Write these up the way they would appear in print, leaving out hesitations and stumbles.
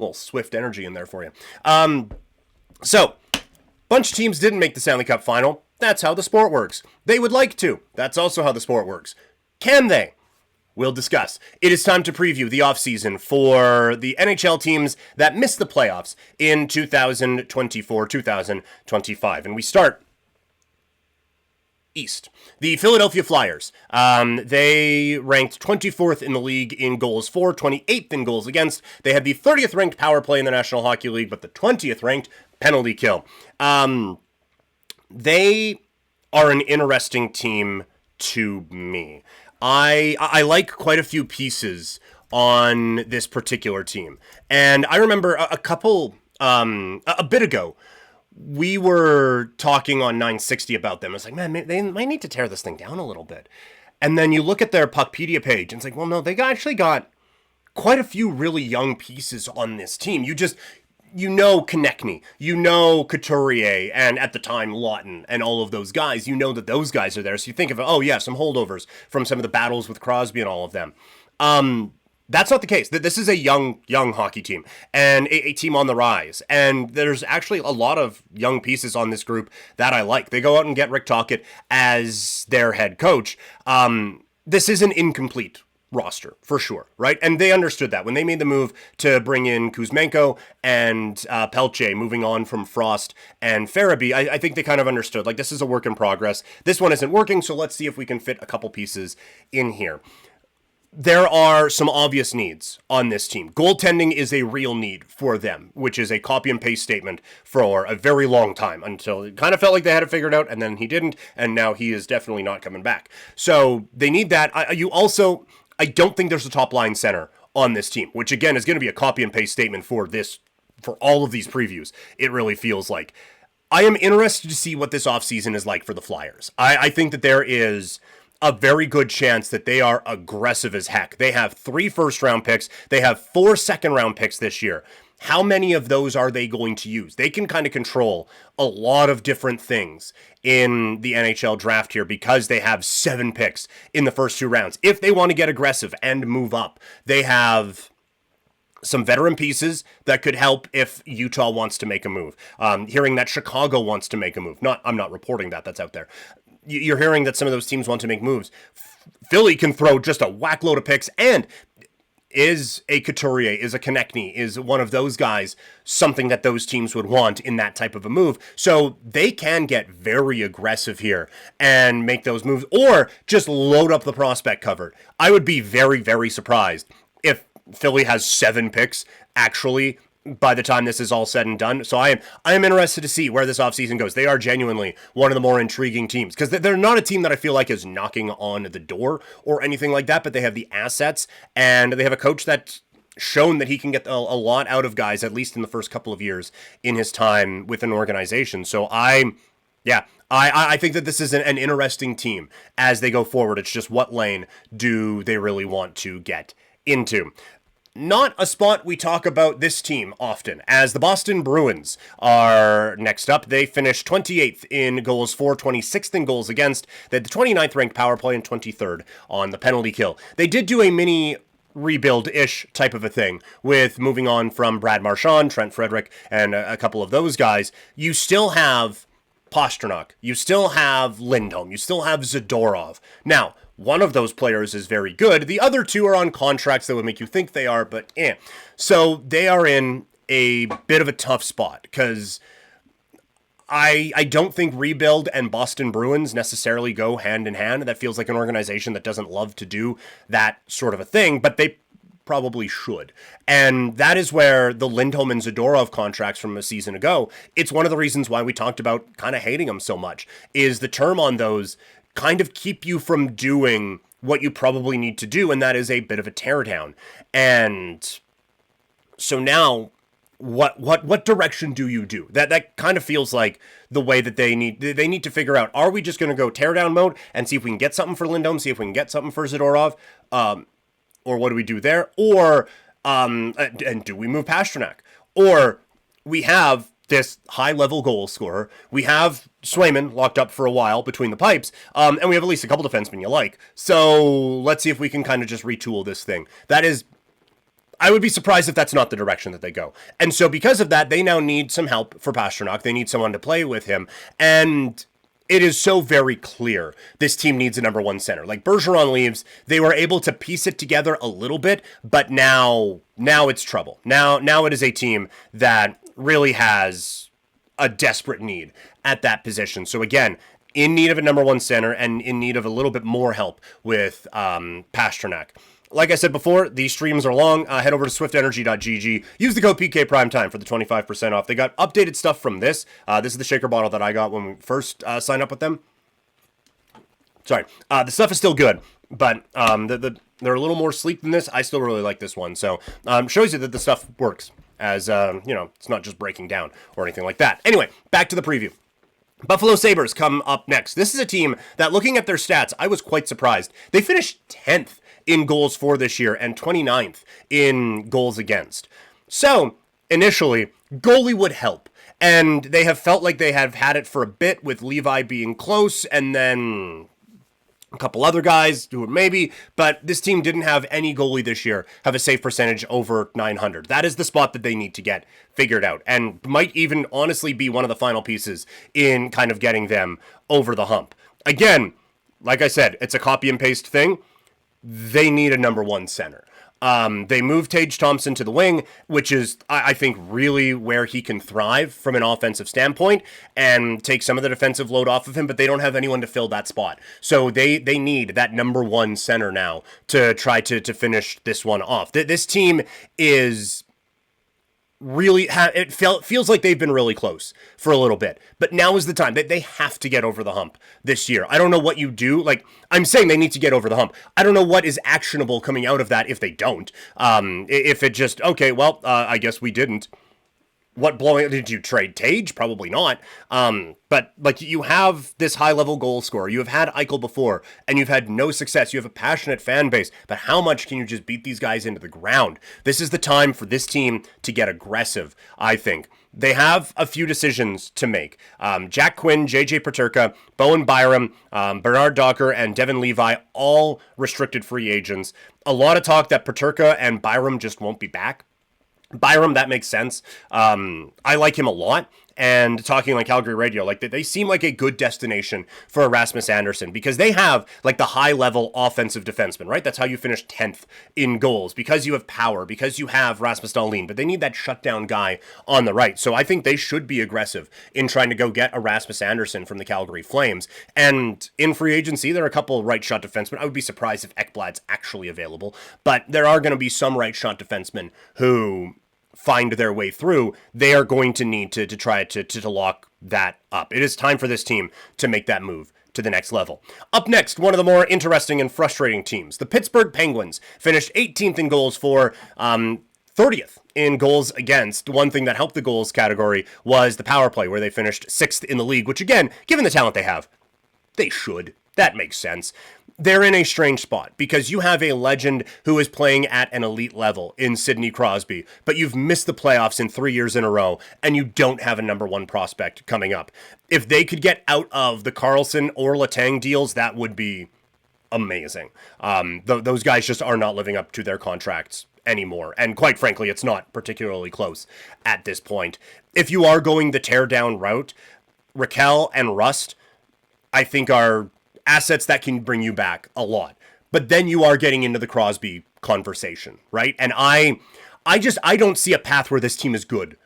little Swift energy in there for you. So, bunch of teams didn't make the Stanley Cup final. That's how the sport works. They would like to. That's also how the sport works. Can they? We'll discuss. It is time to preview the offseason for the NHL teams that missed the playoffs in 2024-2025. And we start East. The Philadelphia Flyers. They ranked 24th in the league in goals for, 28th in goals against. They had the 30th ranked power play in the National Hockey League, but the 20th ranked penalty kill. They are an interesting team to me. I like quite a few pieces on this particular team. And I remember a bit ago, we were talking on 960 about them. It's like, man, they might need to tear this thing down a little bit. And then you look at their Puckpedia page, and it's like, well, no, they actually got quite a few really young pieces on this team. You know Konechny, you know Couturier, and at the time Lawton, and all of those guys. You know that those guys are there. So you think of, oh yeah, some holdovers from some of the battles with Crosby and all of them. That's not the case. This is a young hockey team and a team on the rise. And there's actually a lot of young pieces on this group that I like. They go out and get Rick Tocchet as their head coach. This is an incomplete roster for sure, right? And they understood that when they made the move to bring in Kuzmenko and Pelche, moving on from Frost and Farabee. I think they kind of understood, like, this is a work in progress. This one isn't working, so let's see if we can fit a couple pieces in here. There are some obvious needs on this team. Goaltending is a real need for them, which is a copy and paste statement for a very long time, until it kind of felt like they had it figured out, and then he didn't, and now he is definitely not coming back. So they need that. I don't think there's a top line center on this team, which again is going to be a copy and paste statement for all of these previews. It really feels like. I am interested to see what this offseason is like for the Flyers. I think that there is a very good chance that they are aggressive as heck. They have 3 first-round picks. They have 4 second-round picks this year. How many of those are they going to use? They can kind of control a lot of different things in the NHL draft here because they have 7 picks in the first 2 rounds. If they want to get aggressive and move up, they have some veteran pieces that could help if Utah wants to make a move. Hearing that Chicago wants to make a move. I'm not reporting that. That's out there. You're hearing that some of those teams want to make moves. Philly can throw just a whack load of picks, and is a Couturier, is a Konechny, is one of those guys something that those teams would want in that type of a move. So they can get very aggressive here and make those moves, or just load up the prospect cupboard. I would be very, very surprised if Philly has 7 picks actually by the time this is all said and done. So I am interested to see where this offseason goes. They are genuinely one of the more intriguing teams because they're not a team that I feel like is knocking on the door or anything like that, but they have the assets and they have a coach that's shown that he can get a lot out of guys, at least in the first couple of years in his time with an organization. So I think that this is an interesting team as they go forward. It's just what lane do they really want to get into? Not a spot we talk about this team often, as the Boston Bruins are next up. They finished 28th in goals for, 26th in goals against. They had the 29th ranked power play and 23rd on the penalty kill. They did do a mini rebuild-ish type of a thing with moving on from Brad Marchand, Trent Frederick, and a couple of those guys. You still have Pastrnak. You still have Lindholm. You still have Zadorov. Now, one of those players is very good. The other 2 are on contracts that would make you think they are, but eh. So they are in a bit of a tough spot because I don't think rebuild and Boston Bruins necessarily go hand in hand. That feels like an organization that doesn't love to do that sort of a thing, but they probably should. And that is where the Lindholm and Zadorov contracts from a season ago, it's one of the reasons why we talked about kind of hating them so much, is the term on those kind of keep you from doing what you probably need to do, and that is a bit of a teardown. And so now, what direction do you do? That kind of feels like the way that they need to figure out, are we just going to go teardown mode and see if we can get something for Lindholm, see if we can get something for Zadorov, or what do we do there? Or, and do we move Pastrnak? Or we have this high-level goal scorer. We have Swayman locked up for a while between the pipes, and we have at least a couple defensemen you like. So let's see if we can kind of just retool this thing. That is, I would be surprised if that's not the direction that they go. And so because of that, they now need some help for Pastrnak. They need someone to play with him. And it is so very clear this team needs a number one center. Like, Bergeron leaves, they were able to piece it together a little bit, but now it's trouble. Now it is a team that really has a desperate need at that position. So again, in need of a number one center and in need of a little bit more help with Pastrnak. Like I said before, these streams are long. Head over to swiftenergy.gg. Use the code PKPrimetime for the 25% off. They got updated stuff from this. This is the shaker bottle that I got when we first signed up with them. Sorry. The stuff is still good, but they're a little more sleek than this. I still really like this one. So shows you that the stuff works as, it's not just breaking down or anything like that. Anyway, back to the preview. Buffalo Sabres come up next. This is a team that, looking at their stats, I was quite surprised. They finished 10th in goals for this year and 29th in goals against. So, initially, goalie would help. And they have felt like they have had it for a bit, with Levi being close and then a couple other guys who maybe, but this team didn't have any goalie this year have a save percentage over 900. That is the spot that they need to get figured out, and might even honestly be one of the final pieces in kind of getting them over the hump. Again, like I said, it's a copy and paste thing. They need a number one center. They moved Tage Thompson to the wing, which is, I think, really where he can thrive from an offensive standpoint and take some of the defensive load off of him, but they don't have anyone to fill that spot. So they need that number one center now to try to finish this one off. This team is really, feels like they've been really close for a little bit, but now is the time that they have to get over the hump this year. I don't know what you do. Like, I'm saying they need to get over the hump. I don't know what is actionable coming out of that if they don't. If it just, okay, well, I guess we didn't. What blowing? Did you trade Tage? Probably not. But like, you have this high-level goal scorer. You have had Eichel before, and you've had no success. You have a passionate fan base, but how much can you just beat these guys into the ground? This is the time for this team to get aggressive, I think. They have a few decisions to make. Jack Quinn, JJ Peterka, Bowen Byram, Bernard Docker, and Devin Levi, all restricted free agents. A lot of talk that Peterka and Byram just won't be back. Byram, that makes sense. I like him a lot. And talking like Calgary radio, like they seem like a good destination for Rasmus Andersson, because they have like the high level offensive defenseman, right? That's how you finish 10th in goals, because you have power, because you have Rasmus Dahlin, but they need that shutdown guy on the right. So I think they should be aggressive in trying to go get a Rasmus Andersson from the Calgary Flames. And in free agency, there are a couple right shot defensemen. I would be surprised if Ekblad's actually available, but there are going to be some right shot defensemen who find their way through. They are going to need to try to lock that up. It is time for this team to make that move to the next level. Up next, one of the more interesting and frustrating teams. The Pittsburgh Penguins finished 18th in goals for, 30th in goals against. One thing that helped the goals category was the power play, where they finished 6th in the league, which again, given the talent they have, they should. That makes sense. They're in a strange spot because you have a legend who is playing at an elite level in Sidney Crosby, but you've missed the playoffs in 3 years in a row, and you don't have a number one prospect coming up. If they could get out of the Carlson or Letang deals, that would be amazing. Those guys just are not living up to their contracts anymore, and quite frankly, it's not particularly close at this point. If you are going the teardown route, Raquel and Rust, I think, are assets that can bring you back a lot. But then you are getting into the Crosby conversation, right? And I don't see a path where this team is good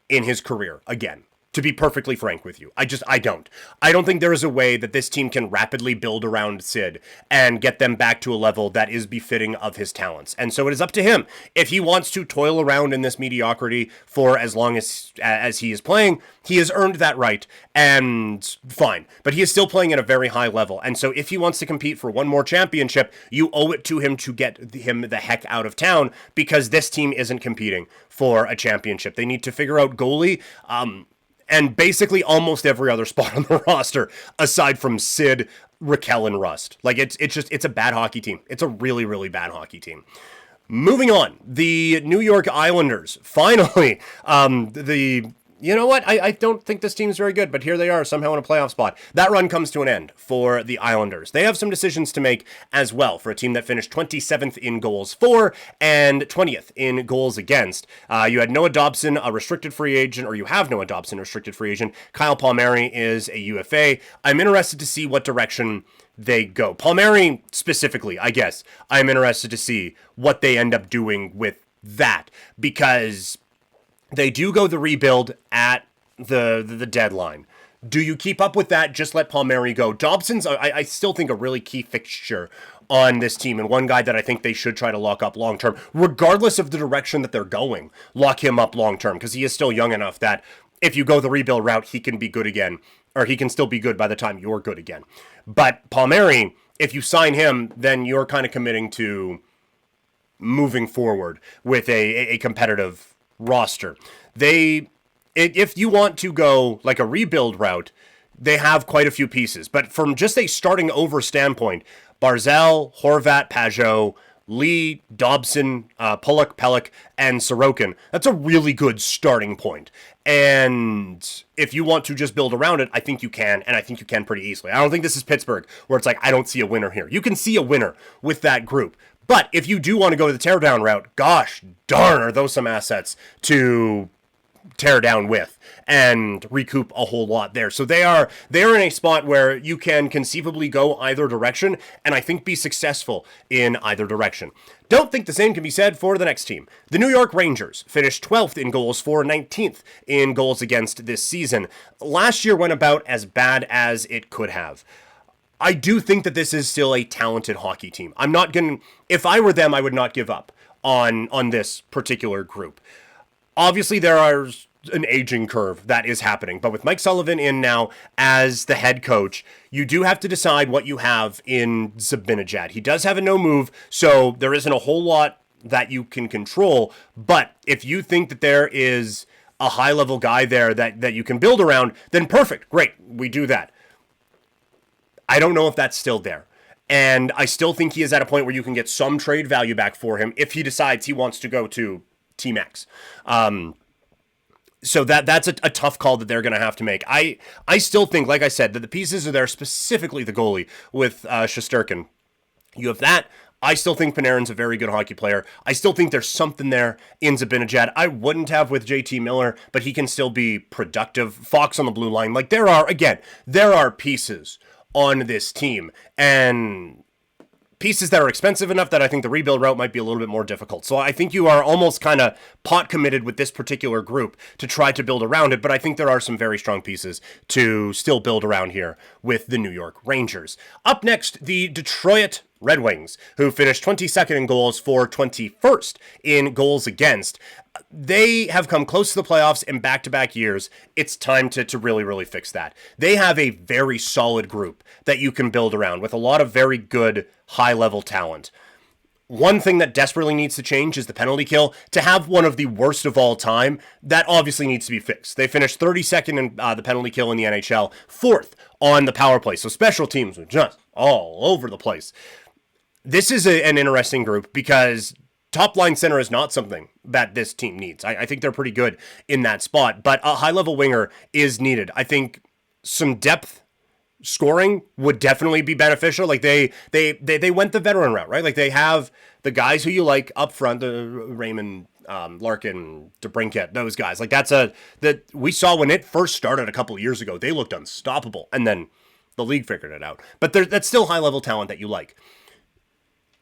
in his career again, to be perfectly frank with you. I don't. I don't think there is a way that this team can rapidly build around Sid and get them back to a level that is befitting of his talents. And so it is up to him. If he wants to toil around in this mediocrity for as long as he is playing, he has earned that right, and fine. But he is still playing at a very high level. And so if he wants to compete for one more championship, you owe it to him to get him the heck out of town, because this team isn't competing for a championship. They need to figure out goalie, and basically almost every other spot on the roster aside from Sid, Raquel, and Rust. Like, it's a bad hockey team. It's a really, really bad hockey team. Moving on, the New York Islanders, finally, you know what? I don't think this team's very good, but here they are somehow in a playoff spot. That run comes to an end for the Islanders. They have some decisions to make as well for a team that finished 27th in goals for and 20th in goals against. You had Noah Dobson, a restricted free agent, or you have Noah Dobson, a restricted free agent. Kyle Palmieri is a UFA. I'm interested to see what direction they go. Palmieri specifically, I guess. I'm interested to see what they end up doing with that, because they do go the rebuild at the deadline. Do you keep up with that? Just let Palmieri go. Dobson's, I still think, a really key fixture on this team, and one guy that I think they should try to lock up long-term, regardless of the direction that they're going. Lock him up long-term, because he is still young enough that if you go the rebuild route, he can be good again, or he can still be good by the time you're good again. But Palmieri, if you sign him, then you're kind of committing to moving forward with a competitive roster. If you want to go like a rebuild route, they have quite a few pieces. But from just a starting over standpoint, Barzal, Horvat, Pajot, Lee, Dobson, Pulock, Pelech, and Sorokin, that's a really good starting point. And if you want to just build around it, I think you can, and I think you can pretty easily. I don't think this is Pittsburgh, where it's like, I don't see a winner here. You can see a winner with that group. But if you do want to go to the teardown route, gosh darn, are those some assets to tear down with and recoup a whole lot there. So they're in a spot where you can conceivably go either direction, and I think be successful in either direction. Don't think the same can be said for the next team. The New York Rangers finished 12th in goals for, 19th in goals against this season. Last year went about as bad as it could have. I do think that this is still a talented hockey team. If I were them, I would not give up on this particular group. Obviously, there are an aging curve that is happening, but with Mike Sullivan in now as the head coach, you do have to decide what you have in Zibanejad. He does have a no move, so there isn't a whole lot that you can control, but if you think that there is a high-level guy there that you can build around, then perfect, great, we do that. I don't know if that's still there. And I still think he is at a point where you can get some trade value back for him if he decides he wants to go to Team X. So that's a tough call that they're going to have to make. I still think, like I said, that the pieces are there, specifically the goalie with Shesterkin. You have that. I still think Panarin's a very good hockey player. I still think there's something there in Zibanejad. I wouldn't have with JT Miller, but he can still be productive. Fox on the blue line. Like, there are pieces on this team, and pieces that are expensive enough that I think the rebuild route might be a little bit more difficult. So I think you are almost kind of pot committed with this particular group to try to build around it, but I think there are some very strong pieces to still build around here with the New York Rangers. Up next, the Detroit Red Wings, who finished 22nd in goals for, 21st in goals against. They have come close to the playoffs in back-to-back years. It's time to really, really fix that. They have a very solid group that you can build around with a lot of very good high-level talent. One thing that desperately needs to change is the penalty kill. To have one of the worst of all time, that obviously needs to be fixed. They finished 32nd in the penalty kill in the NHL, 4th on the power play. So special teams were just all over the place. This is an interesting group because top line center is not something that this team needs. I think they're pretty good in that spot, but a high level winger is needed. I think some depth scoring would definitely be beneficial. Like they went the veteran route, right? Like they have the guys who you like up front, the Raymond, Larkin, DeBrincat, those guys. Like that we saw when it first started a couple of years ago. They looked unstoppable, and then the league figured it out. But that's still high level talent that you like.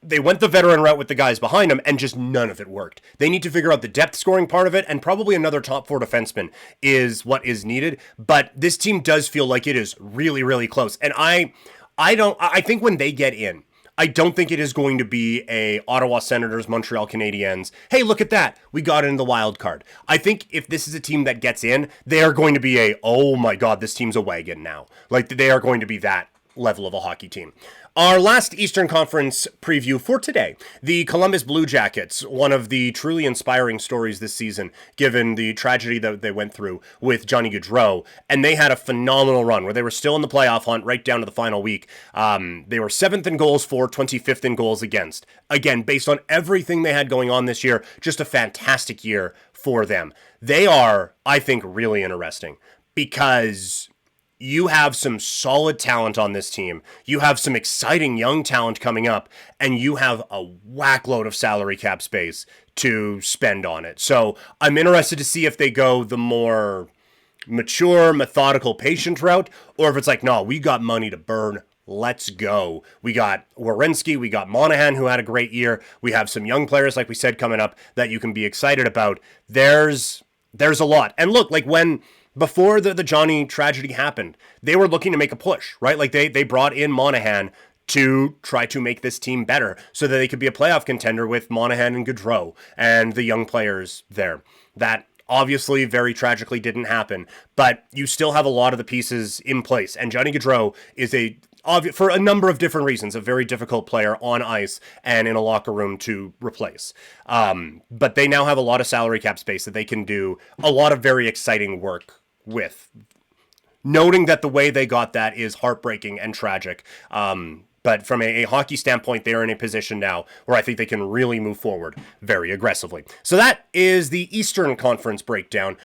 They went the veteran route with the guys behind them, and just none of it worked. They need to figure out the depth scoring part of it, and probably another top four defenseman is what is needed. But this team does feel like it is really, really close. And I think when they get in, I don't think it is going to be a Ottawa Senators, Montreal Canadiens. Hey, look at that. We got in the wild card. I think if this is a team that gets in, they are going to be oh my God, this team's a wagon now. Like they are going to be that level of a hockey team. Our last Eastern Conference preview for today, the Columbus Blue Jackets, one of the truly inspiring stories this season, given the tragedy that they went through with Johnny Gaudreau, and they had a phenomenal run where they were still in the playoff hunt right down to the final week. They were 7th in goals for, 25th in goals against. Again, based on everything they had going on this year, just a fantastic year for them. They are, I think, really interesting because you have some solid talent on this team. You have some exciting young talent coming up, and you have a whackload of salary cap space to spend on it. So I'm interested to see if they go the more mature, methodical, patient route, or if it's like, no, we got money to burn. Let's go. We got Werenski, we got Monahan, who had a great year. We have some young players, like we said, coming up that you can be excited about. There's a lot. And look, like before the Johnny tragedy happened, they were looking to make a push, right? Like they brought in Monahan to try to make this team better so that they could be a playoff contender with Monahan and Gaudreau and the young players there. That obviously very tragically didn't happen, but you still have a lot of the pieces in place. And Johnny Gaudreau is for a number of different reasons, a very difficult player on ice and in a locker room to replace. But they now have a lot of salary cap space that they can do a lot of very exciting work with. Noting that the way they got that is heartbreaking and tragic. But from a hockey standpoint, they're in a position now where I think they can really move forward very aggressively. So that is the Eastern Conference breakdown.